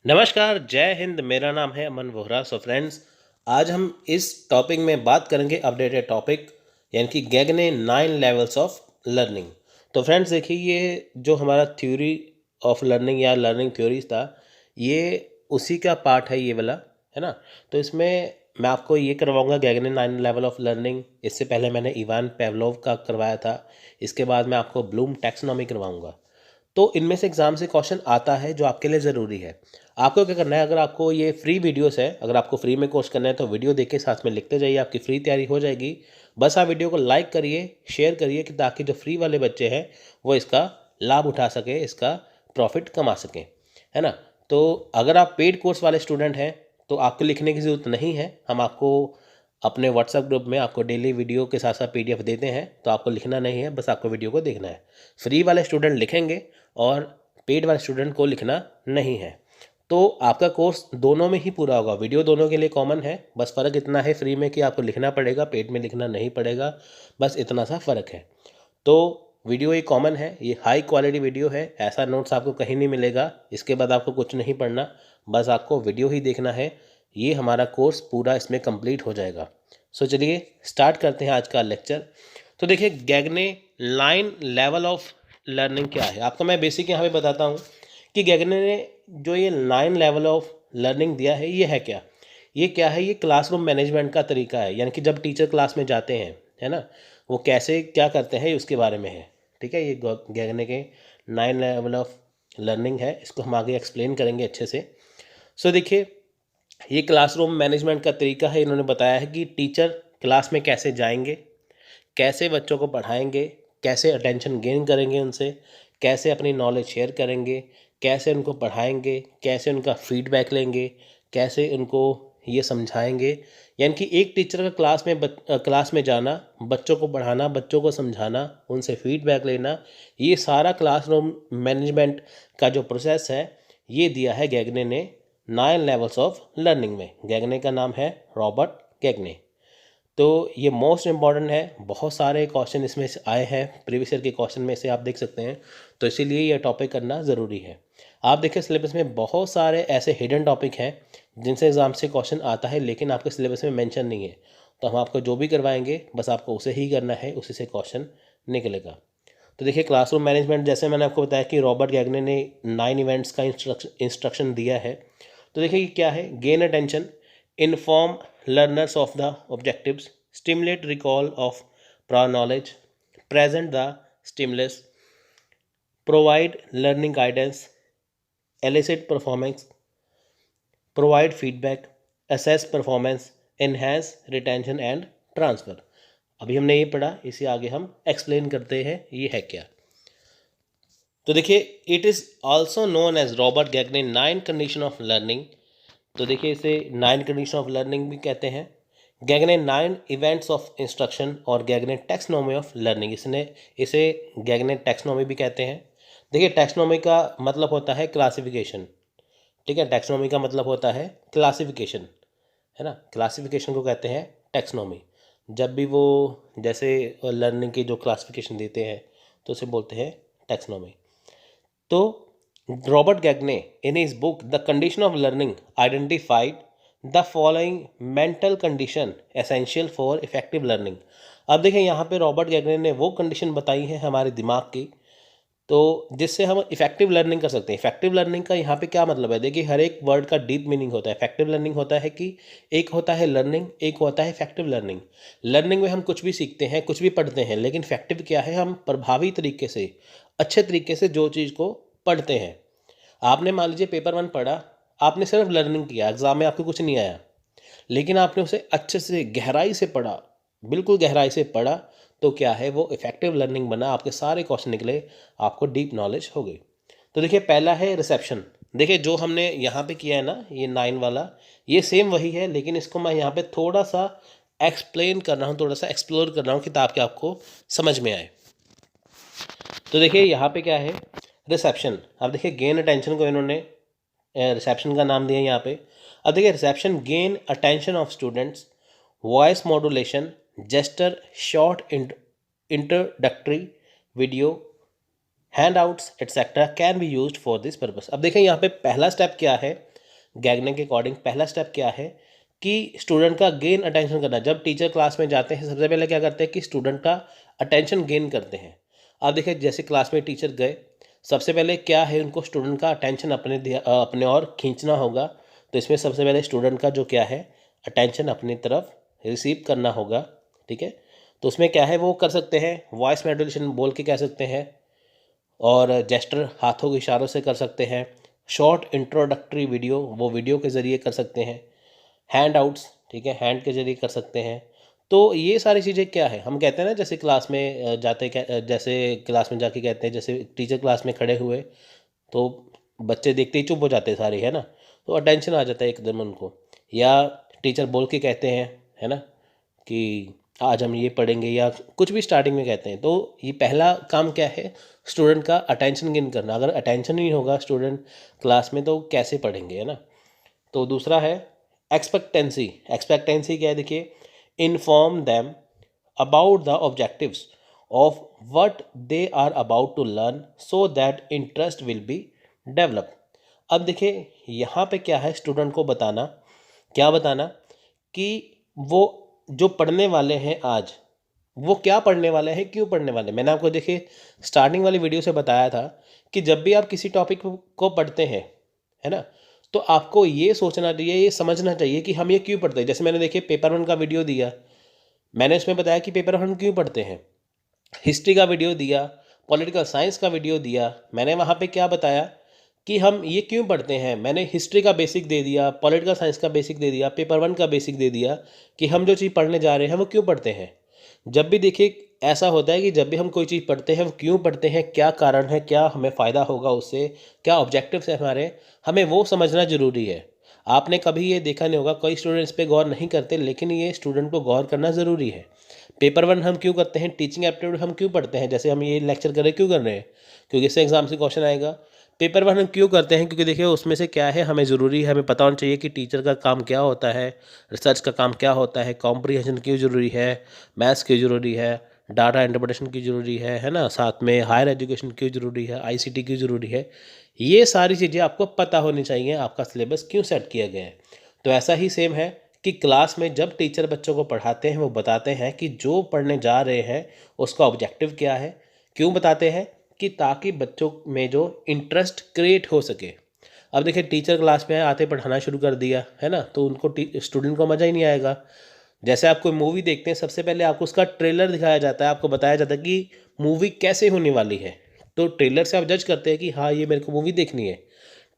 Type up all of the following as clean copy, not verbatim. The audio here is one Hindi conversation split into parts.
नमस्कार, जय हिंद। मेरा नाम है अमन वोहरा। सो फ्रेंड्स, आज हम इस टॉपिक में बात करेंगे अपडेटेड टॉपिक, यानी कि गैगने 9 लेवल्स ऑफ लर्निंग। तो फ्रेंड्स देखिए, ये जो हमारा थ्योरी ऑफ लर्निंग या लर्निंग थ्योरीज था, ये उसी का पार्ट है, ये वाला, है ना। तो इसमें मैं आपको ये करवाऊंगा गैगने 9 लेवल ऑफ लर्निंग। इससे पहले मैंने इवान पेवलोव का करवाया था। इसके बाद मैं आपको ब्लूम टैक्सोनॉमी करवाऊंगा। तो इनमें से एग्ज़ाम से क्वेश्चन आता है जो आपके लिए ज़रूरी है। आपको क्या करना है, अगर आपको ये फ्री वीडियोस है, अगर आपको फ्री में कोर्स करना है तो वीडियो देख के साथ में लिखते जाइए, आपकी फ्री तैयारी हो जाएगी। बस आप वीडियो को लाइक करिए, शेयर करिए, कि ताकि जो फ्री वाले बच्चे हैं वो इसका लाभ उठा सके, इसका प्रॉफिट कमा सकें, है ना। तो अगर आप पेड कोर्स वाले स्टूडेंट हैं तो आपको लिखने की ज़रूरत नहीं है। हम आपको अपने व्हाट्सएप ग्रुप में आपको डेली वीडियो के साथ साथ पीडीएफ देते हैं, तो आपको लिखना नहीं है, बस आपको वीडियो को देखना है। फ्री वाले स्टूडेंट लिखेंगे और पेड वाले स्टूडेंट को लिखना नहीं है। तो आपका कोर्स दोनों में ही पूरा होगा, वीडियो दोनों के लिए कॉमन है। बस फ़र्क इतना है फ्री में कि आपको लिखना पड़ेगा, पेड में लिखना नहीं पड़ेगा। बस इतना सा फ़र्क है। तो वीडियो ये कॉमन है, ये हाई क्वालिटी वीडियो है, ऐसा नोट्स आपको कहीं नहीं मिलेगा। इसके बाद आपको कुछ नहीं पढ़ना, बस आपको वीडियो ही देखना है। ये हमारा कोर्स पूरा इसमें कंप्लीट हो जाएगा। सो चलिए स्टार्ट करते हैं आज का लेक्चर। तो देखिए, गैगने 9 लेवल ऑफ लर्निंग क्या है, आपको मैं बेसिक यहाँ पे बताता हूँ कि गैगने ने जो ये 9 लेवल ऑफ लर्निंग दिया है, ये है क्या। ये क्या है, ये क्लासरूम मैनेजमेंट का तरीका है, यानी कि जब टीचर क्लास में जाते हैं, है ना, वो कैसे क्या करते हैं उसके बारे में है। ठीक है, ये गैगने के 9 लेवल ऑफ लर्निंग है, इसको हम आगे एक्सप्लेन करेंगे अच्छे से। सो देखिए, ये क्लासरूम मैनेजमेंट का तरीका है। इन्होंने बताया है कि टीचर क्लास में कैसे जाएंगे, कैसे बच्चों को पढ़ाएंगे, कैसे अटेंशन गेन करेंगे उनसे, कैसे अपनी नॉलेज शेयर करेंगे, कैसे उनको पढ़ाएंगे, कैसे उनका फीडबैक लेंगे, कैसे उनको ये समझाएंगे। यानी कि एक टीचर का क्लास में जाना, बच्चों को पढ़ाना, बच्चों को समझाना, उनसे फीडबैक लेना, ये सारा क्लासरूम मैनेजमेंट का जो प्रोसेस है, ये दिया है गैगने ने 9 लेवल्स ऑफ लर्निंग में। गैगने का नाम है रॉबर्ट गैगने। तो ये मोस्ट इम्पॉर्टेंट है, बहुत सारे क्वेश्चन इसमें से आए हैं, प्रीवियस ईयर के क्वेश्चन में से आप देख सकते हैं। तो इसीलिए ये टॉपिक करना ज़रूरी है। आप देखिए, सिलेबस में बहुत सारे ऐसे हिडन टॉपिक हैं जिनसे एग्ज़ाम से क्वेश्चन आता है, लेकिन आपके सिलेबस में मेंशन नहीं है। तो हम आपको जो भी करवाएंगे, बस आपको उसे ही करना है, उसी से क्वेश्चन निकलेगा। तो देखिए, क्लासरूम मैनेजमेंट, जैसे मैंने आपको बताया कि रॉबर्ट गैगने ने 9 इवेंट्स का इंस्ट्रक्शन दिया है। तो देखिए ये क्या है, gain attention, inform learners of the objectives, stimulate recall of prior knowledge, present the stimulus, provide learning guidance, elicit performance, provide feedback, assess performance, enhance retention and transfer। अभी हमने ये पढ़ा, इसे आगे हम एक्सप्लेन करते हैं ये है क्या। तो देखिए, it is also known as Robert Gagne 9 condition of learning. तो देखिए, इसे 9 कंडीशन ऑफ लर्निंग भी कहते हैं। गैगने 9 इवेंट्स ऑफ इंस्ट्रक्शन और गैगने टैक्सोनॉमी ऑफ लर्निंग, इसने इसे गैगने टैक्सोनॉमी भी कहते हैं। देखिए, टैक्सोनॉमी का मतलब होता है क्लासिफिकेशन। ठीक है, टैक्सोनॉमी का मतलब होता है क्लासिफिकेशन, है ना। क्लासिफिकेशन को कहते हैं टैक्सोनॉमी। जब भी वो जैसे लर्निंग की जो क्लासिफिकेशन देते हैं तो उसे बोलते हैं टैक्सोनॉमी। तो Robert गैगने in his book The Condition of Learning identified the following mental condition essential for effective learning। अब देखिए, यहाँ पे रॉबर्ट गैगने ने वो कंडीशन बताई है हमारे दिमाग की, तो जिससे हम इफेक्टिव लर्निंग कर सकते हैं। इफेक्टिव लर्निंग का यहाँ पे क्या मतलब है, देखिए हर एक वर्ड का डीप मीनिंग होता है। इफेक्टिव लर्निंग होता है कि एक होता है लर्निंग, एक होता है इफेक्टिव लर्निंग। लर्निंग में हम कुछ भी सीखते हैं, कुछ भी पढ़ते हैं, लेकिन इफेक्टिव क्या है, हम प्रभावी तरीके से, अच्छे तरीके से जो चीज़ को पढ़ते हैं। आपने मान लीजिए पेपर 1 पढ़ा, आपने सिर्फ लर्निंग किया, एग्ज़ाम में आपको कुछ नहीं आया, लेकिन आपने उसे अच्छे से गहराई से पढ़ा, बिल्कुल गहराई से पढ़ा, तो क्या है, वो इफेक्टिव लर्निंग बना, आपके सारे क्वेश्चन निकले, आपको डीप नॉलेज हो गई। तो देखिए, पहला है रिसेप्शन। देखिए, जो हमने यहाँ पे किया है ना, ये 9 वाला, ये सेम वही है, लेकिन इसको मैं यहाँ पे थोड़ा सा एक्सप्लेन कर रहा हूँ, थोड़ा सा एक्सप्लोर कर रहा हूँ कि ताकि आपको समझ में आए। तो देखिए, यहाँ पे क्या है, रिसेप्शन। अब देखिए, गेन अटेंशन को इन्होंने रिसेप्शन का नाम दिया है यहाँ पे। अब देखिए, reception gain attention of students, voice modulation, gesture, short introductory video, handouts etcetera can be use for this purpose. अब देखें, यहाँ पे पहला स्टेप क्या है, गैगने के अकॉर्डिंग पहला स्टेप क्या है कि स्टूडेंट का गेन अटेंशन करना। जब टीचर क्लास में जाते हैं सबसे पहले क्या करते हैं कि स्टूडेंट का अटेंशन गेन करते हैं। अब देखिए जैसे क्लास में टीचर गए, सबसे पहले क्या है उनको स्टूडेंट का अटेंशन अपने और खींचना होगा। तो इसमें सबसे पहले स्टूडेंट का जो क्या है अटेंशन अपनी तरफ रिसीव करना होगा, ठीक है। तो उसमें क्या है वो कर सकते हैं, वॉइस मॉड्यूलेशन बोल के कह सकते हैं, और जेस्टर हाथों के इशारों से कर सकते हैं, शॉर्ट इंट्रोडक्टरी वीडियो वो वीडियो के ज़रिए कर सकते हैं, हैंड आउट्स, ठीक है, हैंड के ज़रिए कर सकते हैं। तो ये सारी चीज़ें क्या है, हम कहते हैं ना जैसे क्लास में जैसे क्लास में जाके कहते हैं, जैसे टीचर क्लास में खड़े हुए तो बच्चे देखते ही चुप हो जाते हैं सारे, है ना। तो अटेंशन आ जाता है एकदम उनको। या टीचर बोल के कहते हैं, है ना, कि आज हम ये पढ़ेंगे, या कुछ भी स्टार्टिंग में कहते हैं। तो ये पहला काम क्या है, स्टूडेंट का अटेंशन गेन करना। अगर अटेंशन नहीं होगा स्टूडेंट क्लास में तो कैसे पढ़ेंगे, है ना। तो दूसरा है एक्सपेक्टेंसी। एक्सपेक्टेंसी क्या है, देखिए, inform them about the objectives of what they are about to learn so that interest will be develop. अब देखिए यहाँ पे क्या है, स्टूडेंट को बताना, क्या बताना कि वो जो पढ़ने वाले हैं आज, वो क्या पढ़ने वाले हैं, क्यों पढ़ने वाले हैं। मैंने आपको देखिए स्टार्टिंग वाली वीडियो से बताया था कि जब भी आप किसी टॉपिक को पढ़ते हैं, है ना, तो आपको ये सोचना चाहिए, ये समझना चाहिए कि हम ये क्यों पढ़ते हैं। जैसे मैंने देखिए पेपर 1 का वीडियो दिया, मैंने इसमें बताया कि पेपर 1 हम क्यों पढ़ते हैं। हिस्ट्री का वीडियो दिया, पॉलिटिकल साइंस का वीडियो दिया, मैंने वहाँ पे क्या बताया कि हम ये क्यों पढ़ते हैं। मैंने हिस्ट्री का बेसिक दे दिया, पॉलिटिकल साइंस का बेसिक दे दिया, पेपर 1 का बेसिक दे दिया कि हम जो चीज़ पढ़ने जा रहे हैं वो क्यों पढ़ते हैं। जब भी देखिए ऐसा होता है कि जब भी हम कोई चीज़ पढ़ते हैं वो क्यों पढ़ते हैं, क्या कारण है, क्या हमें फ़ायदा होगा उससे, क्या ऑब्जेक्टिव्स है हमारे, हमें वो समझना ज़रूरी है। आपने कभी ये देखा नहीं होगा, कई स्टूडेंट्स पे गौर नहीं करते, लेकिन ये स्टूडेंट को गौर करना ज़रूरी है। पेपर 1 हम क्यों करते हैं, टीचिंग एप्टीट्यूड हम क्यों पढ़ते हैं, जैसे हम ये लेक्चर कर रहे हैं क्यों कर रहे हैं, क्योंकि इससे एग्जाम से क्वेश्चन आएगा। पेपर 1 हम क्यों करते हैं, क्योंकि देखिए उसमें से क्या है हमें ज़रूरी है, हमें पता होना चाहिए कि टीचर का काम क्या होता है, रिसर्च का काम क्या होता है, कॉम्प्रिहेंशन क्यों ज़रूरी है, मैथ्स क्यों ज़रूरी है, डाटा इंटरप्रिटेशन क्यों ज़रूरी है ना, साथ में हायर एजुकेशन क्यों ज़रूरी है, आईसीटी क्यों ज़रूरी है। ये सारी चीज़ें आपको पता होनी चाहिए, आपका सिलेबस क्यों सेट किया गया है। तो ऐसा ही सेम है कि क्लास में जब टीचर बच्चों को पढ़ाते हैं वो बताते हैं कि जो पढ़ने जा रहे हैं उसका ऑब्जेक्टिव क्या है। क्यों बताते हैं कि ताकि बच्चों में जो इंटरेस्ट क्रिएट हो सके। अब देखिए टीचर क्लास में आते पढ़ाना शुरू कर दिया, है ना, तो उनको स्टूडेंट को मज़ा ही नहीं आएगा। जैसे आप कोई मूवी देखते हैं, सबसे पहले आपको उसका ट्रेलर दिखाया जाता है, आपको बताया जाता है कि मूवी कैसे होने वाली है। तो ट्रेलर से आप जज करते हैं कि हाँ ये मेरे को मूवी देखनी है।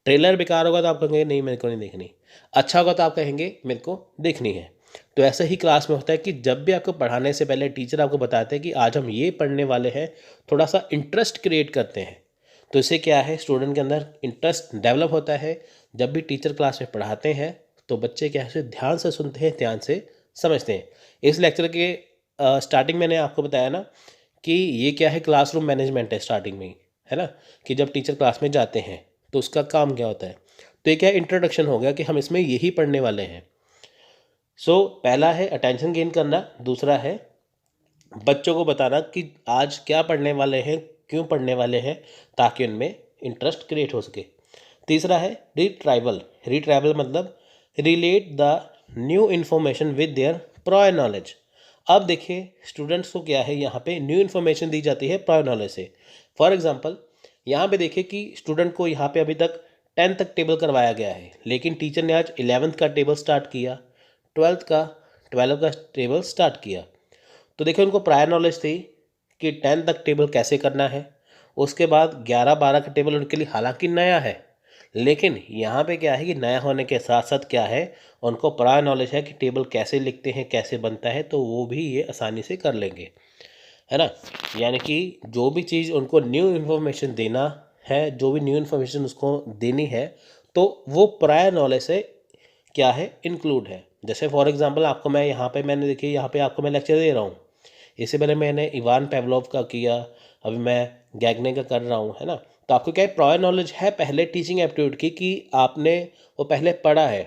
ट्रेलर बेकार होगा तो आप कहेंगे नहीं मेरे को नहीं देखनी, अच्छा होगा तो आप कहेंगे मेरे को देखनी है। तो ऐसे ही क्लास में होता है कि जब भी आपको पढ़ाने से पहले टीचर आपको बताते हैं कि आज हम ये पढ़ने वाले हैं, थोड़ा सा इंटरेस्ट क्रिएट करते हैं, तो इससे क्या है स्टूडेंट के अंदर इंटरेस्ट डेवलप होता है। जब भी टीचर क्लास में पढ़ाते हैं तो बच्चे क्या है ध्यान से सुनते हैं, ध्यान से समझते हैं। इस लेक्चर के स्टार्टिंग मैंने आपको बताया ना कि ये क्या है, क्लासरूम मैनेजमेंट है स्टार्टिंग में ही, है ना, कि जब टीचर क्लास में जाते हैं तो उसका काम क्या होता है। तो ये क्या इंट्रोडक्शन हो गया कि हम इसमें यही पढ़ने वाले हैं। पहला है अटेंशन गेन करना, दूसरा है बच्चों को बताना कि आज क्या पढ़ने वाले हैं, क्यों पढ़ने वाले हैं, ताकि उनमें इंटरेस्ट क्रिएट हो सके। तीसरा है रिट्राइवल। रिट्राइवल मतलब relate the new information with their prior knowledge. अब देखिए स्टूडेंट्स को क्या है, यहाँ पे न्यू इन्फॉर्मेशन दी जाती है प्रायर नॉलेज से। फॉर एग्जांपल यहाँ पे देखिए कि स्टूडेंट को यहाँ पे अभी तक 10 तक टेबल करवाया गया है, लेकिन टीचर ने आज 11th का टेबल स्टार्ट किया, 12 का टेबल स्टार्ट किया। तो देखिए उनको प्रायर नॉलेज थी कि 10 तक टेबल कैसे करना है। उसके बाद 11-12 का टेबल उनके लिए हालांकि नया है, लेकिन यहाँ पे क्या है कि नया होने के साथ साथ क्या है, उनको प्रायर नॉलेज है कि टेबल कैसे लिखते हैं, कैसे बनता है, तो वो भी ये आसानी से कर लेंगे, है ना। यानी कि जो भी चीज़ उनको न्यू इन्फॉर्मेशन देना है, जो भी न्यू इन्फॉर्मेशन उसको देनी है, तो वो प्रायर नॉलेज से क्या है इंक्लूड है। जैसे फॉर एग्जांपल आपको मैं यहाँ पे मैंने देखिए यहाँ पे आपको मैं लेक्चर दे रहा हूँ, इससे पहले मैंने इवान पेवलोव का किया, अभी मैं गैगने का कर रहा हूँ, है ना। तो आपको क्या है प्रायर नॉलेज है पहले टीचिंग एप्टीट्यूड की कि आपने वो पहले पढ़ा है,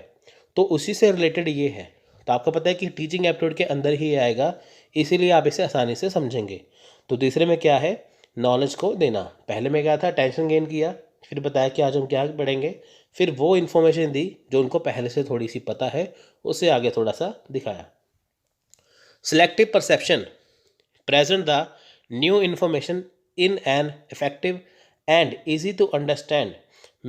तो उसी से रिलेटेड ये है। तो आपको पता है कि टीचिंग एप्टीट्यूड के अंदर ही आएगा, इसीलिए आप इसे आसानी से समझेंगे। तो तीसरे में क्या है, नॉलेज को देना। पहले में क्या था, टेंशन गेन किया, फिर बताया कि आज हम क्या पढ़ेंगे, फिर वो इन्फॉर्मेशन दी जो उनको पहले से थोड़ी सी पता है, उससे आगे थोड़ा सा दिखाया। Selective perception present the new information in an effective and easy to understand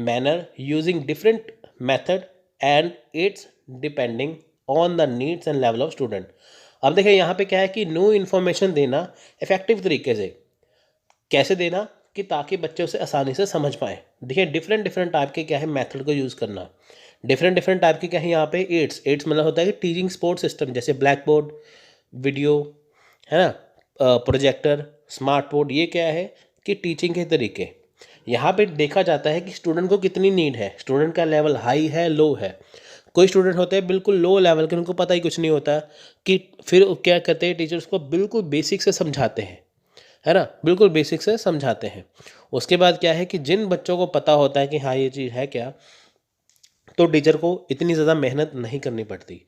manner using different method and it's depending on the needs and level of student। अब देखिए यहाँ पे क्या है कि न्यू इन्फॉर्मेशन देना इफेक्टिव तरीके से कैसे देना कि ताकि बच्चे उसे आसानी से समझ पाएँ। देखिए डिफरेंट डिफरेंट टाइप के क्या है मेथड को यूज़ करना, डिफरेंट डिफरेंट टाइप के क्या है यहाँ पे एड्स एड्स मतलब होता है कि टीचिंग सपोर्ट सिस्टम, जैसे ब्लैक बोर्ड, वीडियो, है ना, प्रोजेक्टर, स्मार्ट बोर्ड। ये क्या है कि टीचिंग के तरीके। यहाँ पे देखा जाता है कि स्टूडेंट को कितनी नीड है, स्टूडेंट का लेवल हाई है लो है। कोई स्टूडेंट होते हैं बिल्कुल लो लेवल के, उनको पता ही कुछ नहीं होता कि फिर क्या करते हैं टीचर्स को बिल्कुल बेसिक से समझाते हैं, है ना, बिल्कुल बेसिक से समझाते हैं। उसके बाद क्या है कि जिन बच्चों को पता होता है कि हाँ ये चीज़ है क्या, तो टीचर को इतनी ज़्यादा मेहनत नहीं करनी पड़ती।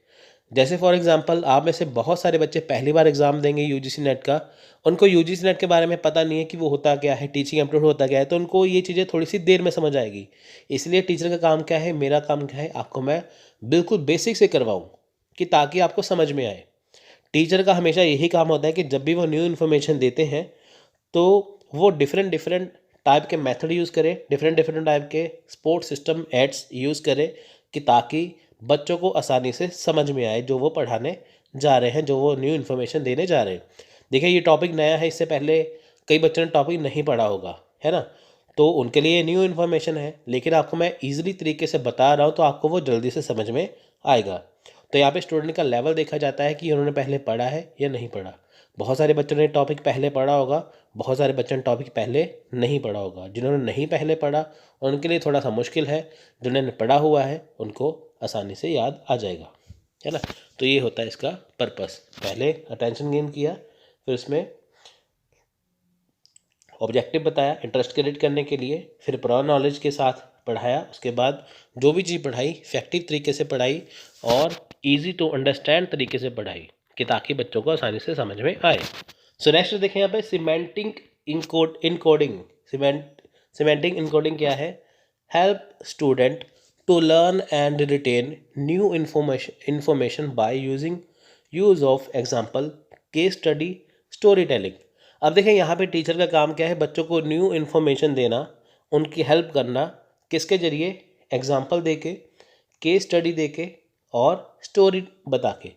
जैसे फॉर एग्जांपल आप में से बहुत सारे बच्चे पहली बार एग्ज़ाम देंगे यूजीसी नेट का, उनको यूजीसी नेट के बारे में पता नहीं है कि वो होता क्या है, टीचिंग एप्टीट्यूड होता क्या है, तो उनको ये चीज़ें थोड़ी सी देर में समझ आएगी। इसलिए टीचर का काम क्या है, मेरा काम क्या है, आपको मैं बिल्कुल बेसिक से करवाऊँ कि ताकि आपको समझ में आए। टीचर का हमेशा यही काम होता है कि जब भी वो न्यू इन्फॉर्मेशन देते हैं तो वो डिफरेंट डिफरेंट टाइप के मेथड यूज़ करें, डिफरेंट डिफरेंट टाइप के सपोर्ट सिस्टम एड्स यूज़ करें कि ताकि बच्चों को आसानी से समझ में आए जो वो पढ़ाने जा रहे हैं, जो वो न्यू इन्फॉर्मेशन देने जा रहे हैं। देखिए ये टॉपिक नया है, इससे पहले कई बच्चों ने टॉपिक नहीं पढ़ा होगा, है ना, तो उनके लिए न्यू इन्फॉर्मेशन है, लेकिन आपको मैं ईजिली तरीके से बता रहा हूँ तो आपको वो जल्दी से समझ में आएगा। तो यहाँ पे स्टूडेंट का लेवल देखा जाता है कि उन्होंने पहले पढ़ा है या नहीं पढ़ा। बहुत सारे बच्चों ने टॉपिक पहले पढ़ा होगा, बहुत सारे बच्चों ने टॉपिक पहले नहीं पढ़ा होगा। जिन्होंने नहीं पहले पढ़ा उनके लिए थोड़ा सा मुश्किल है, जिन्होंने पढ़ा हुआ है उनको आसानी से याद आ जाएगा, है ना। तो ये होता है इसका पर्पस, पहले अटेंशन गेन किया, फिर उसमें ऑब्जेक्टिव बताया इंटरेस्ट क्रिएट करने के लिए, फिर प्रायर नॉलेज के साथ पढ़ाया, उसके बाद जो भी चीज़ पढ़ाई इफेक्टिव तरीके से पढ़ाई और इजी टू अंडरस्टैंड तरीके से पढ़ाई कि ताकि बच्चों को आसानी से समझ में आए। सो नेक्स्ट देखें यहाँ पे सीमेंटिंग इनकोडिंग। सीमेंटिंग इनकोडिंग क्या है, help student to learn and retain new information by use of example, case study, story telling. अब देखें यहाँ पे टीचर का काम क्या है, बच्चों को न्यू इन्फॉर्मेशन देना, उनकी हेल्प करना, किसके जरिए, एग्जाम्पल देके, केस स्टडी देके और स्टोरी बता के।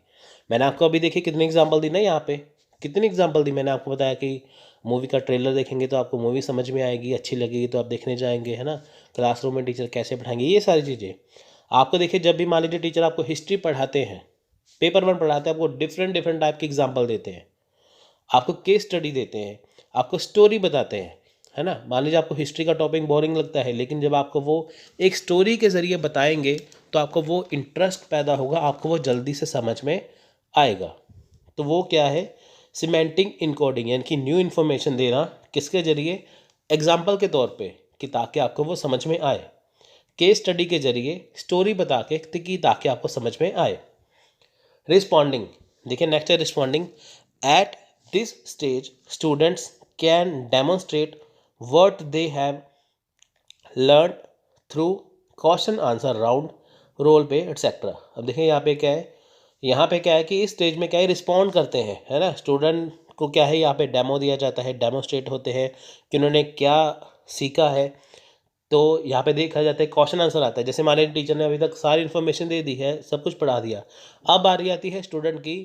मैंने आपको अभी देखिए कितनी एग्जाम्पल दी ना, यहाँ पे कितनी एग्जाम्पल दी। मैंने आपको बताया कि मूवी का ट्रेलर देखेंगे तो आपको मूवी समझ में आएगी, अच्छी लगेगी तो आप देखने जाएंगे, है ना। क्लासरूम में टीचर कैसे पढ़ाएंगे, ये सारी चीज़ें आपको देखिए। जब भी मान लीजिए टीचर आपको हिस्ट्री पढ़ाते हैं, पेपर 1 पढ़ाते हैं, आपको डिफरेंट डिफरेंट टाइप की एग्जाम्पल देते हैं, आपको केस स्टडी देते हैं, आपको स्टोरी बताते हैं, है ना। मान लीजिए आपको हिस्ट्री का टॉपिक बोरिंग लगता है, लेकिन जब आपको वो एक स्टोरी के ज़रिए बताएंगे तो आपको वो इंटरेस्ट पैदा होगा, आपको वो जल्दी से समझ में आएगा। तो वो क्या है, सीमेंटिंग इनकोडिंग, यानी कि न्यू इन्फॉर्मेशन देना किसके ज़रिए, एग्जाम्पल के तौर पे कि ताकि आपको वो समझ में आए, केस स्टडी के ज़रिए, स्टोरी बता के कि ताकि आपको समझ में आए। रिस्पॉन्डिंग, देखिए नेक्स्ट है responding. At this stage students can demonstrate what they have learned through question answer round, role play etcetera. अब देखिए यहाँ पे क्या है, यहाँ पे क्या है कि इस स्टेज में क्या है, रिस्पॉन्ड करते हैं, है ना। स्टूडेंट को क्या है, यहाँ पे डेमो दिया जाता है, डेमोस्ट्रेट होते हैं कि उन्होंने क्या सीखा है। तो यहाँ पे देखा जाता है क्वेश्चन आंसर आता है। जैसे हमारे टीचर ने अभी तक सारी इन्फॉर्मेशन दे दी है, सब कुछ पढ़ा दिया, अब बारी आती है स्टूडेंट की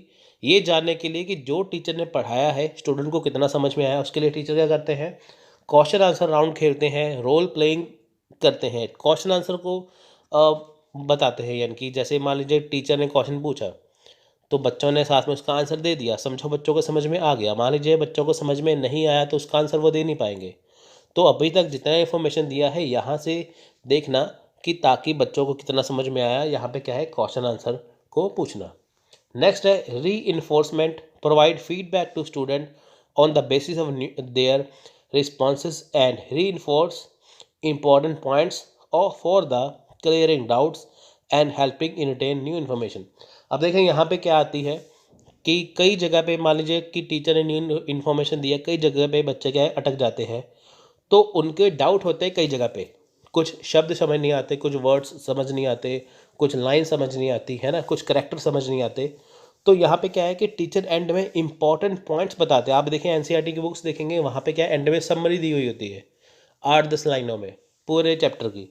ये जानने के लिए कि जो टीचर ने पढ़ाया है स्टूडेंट को कितना समझ में आया। उसके लिए टीचर क्या करते हैं, क्वेश्चन आंसर राउंड खेलते हैं, रोल प्लेइंग करते हैं, क्वेश्चन आंसर को बताते हैं। यानी कि जैसे मान लीजिए टीचर ने क्वेश्चन पूछा तो बच्चों ने साथ में उसका आंसर दे दिया, समझो बच्चों को समझ में आ गया। मान लीजिए बच्चों को समझ में नहीं आया तो उसका आंसर वो दे नहीं पाएंगे। तो अभी तक जितना इन्फॉर्मेशन दिया है यहाँ से देखना कि ताकि बच्चों को कितना समझ में आया, यहाँ पे क्या है, क्वेश्चन आंसर को पूछना। नेक्स्ट है reinforcement, provide feedback to student on the basis of their responses and reinforce important points or for the clearing doubts and helping in retain new information। अब देखें यहाँ पे क्या आती है कि कई जगह पे मान लीजिए कि टीचर ने न्यू इन्फॉर्मेशन दिया, कई जगह पे बच्चे क्या है अटक जाते हैं, तो उनके डाउट होते हैं कई जगह पे। कुछ शब्द समझ नहीं आते, कुछ वर्ड्स समझ नहीं आते, कुछ लाइन समझ नहीं आती है ना, कुछ करैक्टर समझ नहीं आते, तो यहाँ पे क्या है कि टीचर एंड में इंपॉर्टेंट पॉइंट्स बताते हैं। आप देखें एनसीईआरटी की बुक्स देखेंगे, वहाँ पे क्या है, एंड में समरी दी हुई होती है 8-10 लाइनों में पूरे चैप्टर की।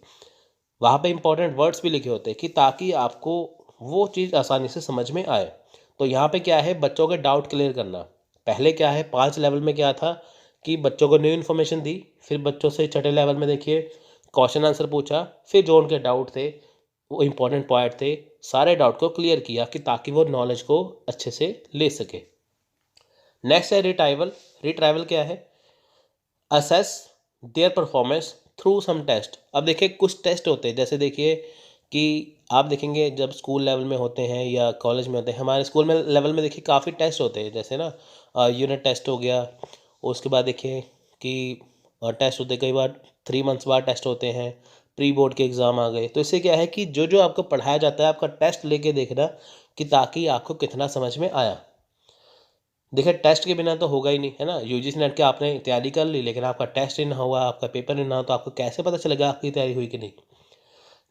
वहाँ पे इंपॉर्टेंट वर्ड्स भी लिखे होते हैं कि ताकि आपको वो चीज़ आसानी से समझ में आए। तो यहाँ पे क्या है, बच्चों के डाउट क्लियर करना। पहले क्या है, 5 लेवल में क्या था कि बच्चों को न्यू इन्फॉर्मेशन दी, फिर बच्चों से छठे लेवल में देखिए क्वेश्चन आंसर पूछा, फिर जो उनके डाउट थे, वो इंपॉर्टेंट पॉइंट थे, सारे डाउट को क्लियर किया कि ताकि वो नॉलेज को अच्छे से ले सके। नेक्स्ट है रिट्राइवल। रिट्राइवल क्या है, assess their performance through some test. अब देखिए कुछ टेस्ट होते हैं, जैसे देखिए कि आप देखेंगे जब स्कूल लेवल में होते हैं या कॉलेज में होते हैं, हमारे स्कूल में लेवल में देखिए काफ़ी टेस्ट होते हैं, जैसे ना यूनिट टेस्ट हो गया, उसके बाद देखिए कि टेस्ट होते हैं, कई बार 3 मंथ्स बाद टेस्ट होते हैं, प्री बोर्ड के एग्ज़ाम आ गए। तो इससे क्या है कि जो जो आपको पढ़ाया जाता है आपका टेस्ट लेके देखना कि ताकि आपको कितना समझ में आया। देखिए टेस्ट के बिना तो होगा ही नहीं, है ना। यूजीसी नेट के आपने तैयारी कर ली, लेकिन आपका टेस्ट ही ना हुआ, आपका पेपर ही ना हो, तो आपको कैसे पता चलेगा आपकी तैयारी हुई कि नहीं।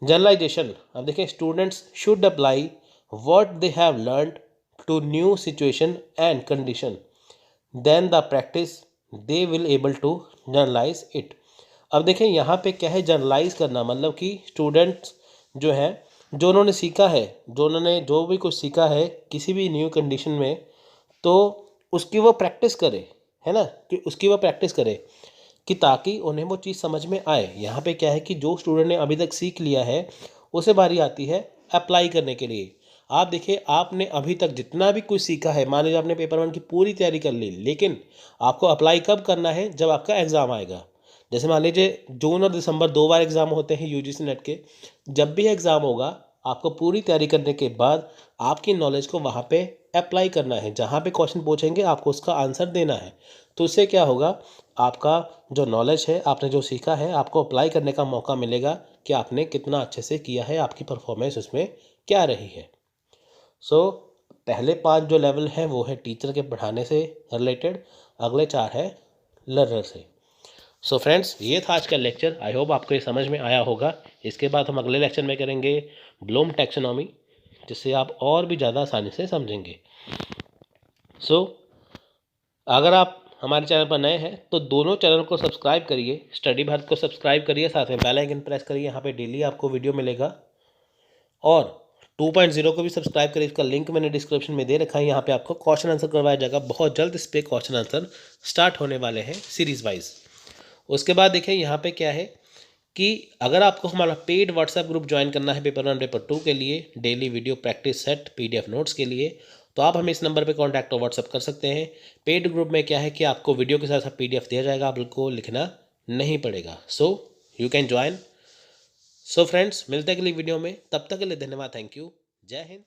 जनरलाइजेशन। अब देखिए students should apply what they have learned to new situation and condition, then the practice they will able to generalize it. अब देखें यहाँ पे क्या है, जनरलाइज करना मतलब कि स्टूडेंट्स जो है, जो उन्होंने सीखा है, जो उन्होंने जो भी कुछ सीखा है किसी भी न्यू कंडीशन में, तो उसकी वो प्रैक्टिस करे, है ना, कि उसकी वो प्रैक्टिस करे कि ताकि उन्हें वो चीज़ समझ में आए। यहाँ पे क्या है कि जो स्टूडेंट ने अभी तक सीख लिया है उसे बारी आती है अप्लाई करने के लिए। आप देखिए आपने अभी तक जितना भी कुछ सीखा है, मान लीजिए आपने पेपर 1 की पूरी तैयारी कर ली, लेकिन आपको अप्लाई कब करना है, जब आपका एग्ज़ाम आएगा। जैसे मान लीजिए जून और दिसंबर 2 बार एग्ज़ाम होते हैं यूजीसी नेट के। जब भी एग्ज़ाम होगा आपको पूरी तैयारी करने के बाद आपकी नॉलेज को वहाँ पे अप्लाई करना है। जहाँ पे क्वेश्चन पूछेंगे आपको उसका आंसर देना है। तो इससे क्या होगा, आपका जो नॉलेज है, आपने जो सीखा है, आपको अप्लाई करने का मौका मिलेगा कि आपने कितना अच्छे से किया है, आपकी परफॉर्मेंस उसमें क्या रही है। सो पहले 5 जो लेवल हैं वो है टीचर के पढ़ाने से रिलेटेड, अगले 4 है लर्नर से। सो फ्रेंड्स, ये था आज का लेक्चर। आई होप आपको ये समझ में आया होगा। इसके बाद हम अगले लेक्चर में करेंगे ब्लूम टैक्सोनॉमी, जिससे आप और भी ज़्यादा आसानी से समझेंगे। सो अगर आप हमारे चैनल पर नए हैं तो दोनों चैनल को सब्सक्राइब करिए, स्टडी भारत को सब्सक्राइब करिए, साथ में बेल आइकन प्रेस करिए, यहाँ पे डेली आपको वीडियो मिलेगा। और 2.0 को भी सब्सक्राइब करिए, इसका लिंक मैंने डिस्क्रिप्शन में दे रखा है। यहाँ पे आपको क्वेश्चन आंसर करवाया जाएगा, बहुत जल्द इस पर क्वेश्चन आंसर स्टार्ट होने वाले हैं सीरीज़ वाइज। उसके बाद देखिए यहाँ पे क्या है कि अगर आपको हमारा पेड व्हाट्सएप ग्रुप ज्वाइन करना है पेपर 1 पेपर 2 के लिए, daily video practice set PDF notes के लिए, तो आप हमें इस नंबर पे कांटेक्ट और व्हाट्सएप कर सकते हैं। पेड ग्रुप में क्या है कि आपको वीडियो के साथ साथ PDF दिया जाएगा, आपको लिखना नहीं पड़ेगा। So you can join. So friends, मिलते हैं अगली वीडियो में, तब तक के लिए धन्यवाद, थैंक यू, जय हिंद।